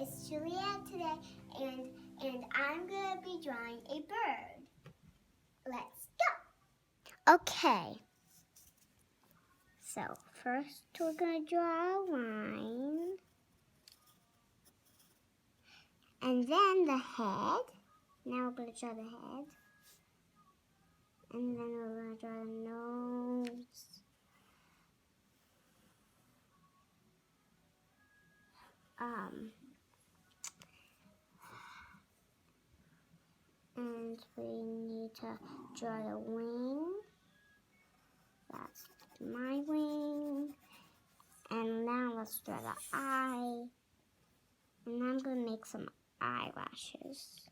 it's Juliet today, and I'm gonna be drawing a bird. Let's go. Okay. So first we're gonna draw a line, and then the head. Now we're gonna draw the head, and then we're gonna draw the nose. And we need to draw the wing. That's my wing. And now let's draw the eye. And I'm going to make some eyelashes.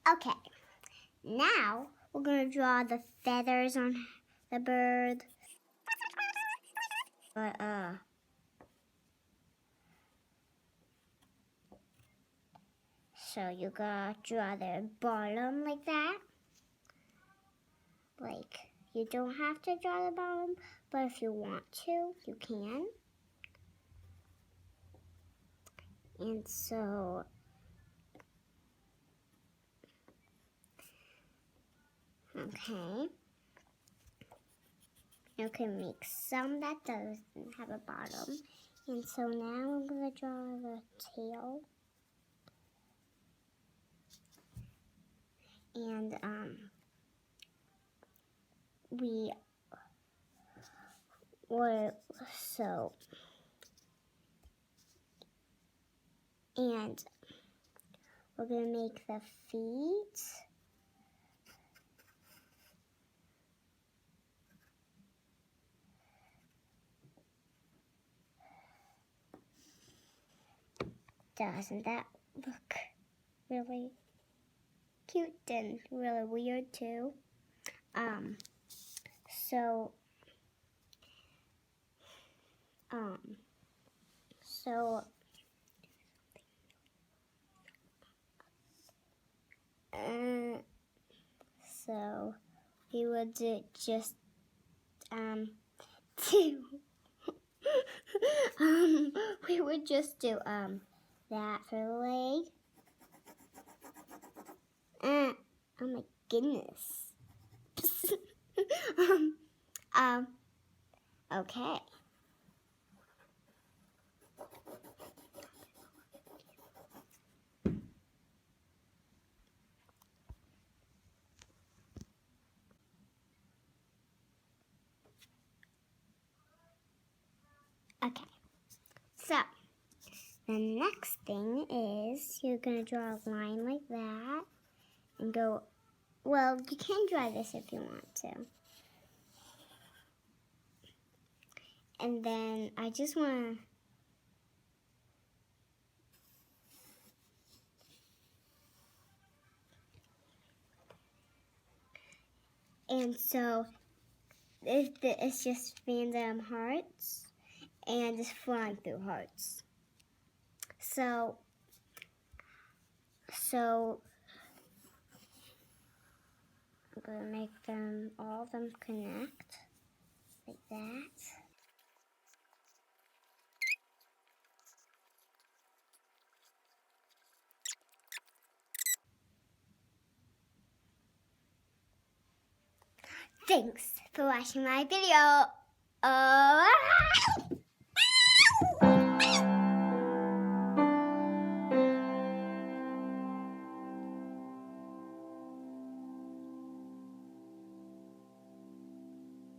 Okay, now we're going to draw the feathers on the bird. So you gotta draw the bottom like that. Like, you don't have to draw the bottom, but if you want to, you can. And so, okay. You can make some that doesn't have a bottom. And so now I'm gonna draw the tail. And and we're gonna make the feet. Doesn't that look really cute and really weird too? So we would just do we would just do that for the leg. Oh my goodness. Okay. Okay. So the next thing is you're gonna draw a line like that and go. Well, you can draw this if you want to. And then I just want to. And so it's just random hearts and just flying through hearts. So I'm gonna make all of them connect like that. Thanks for watching my video.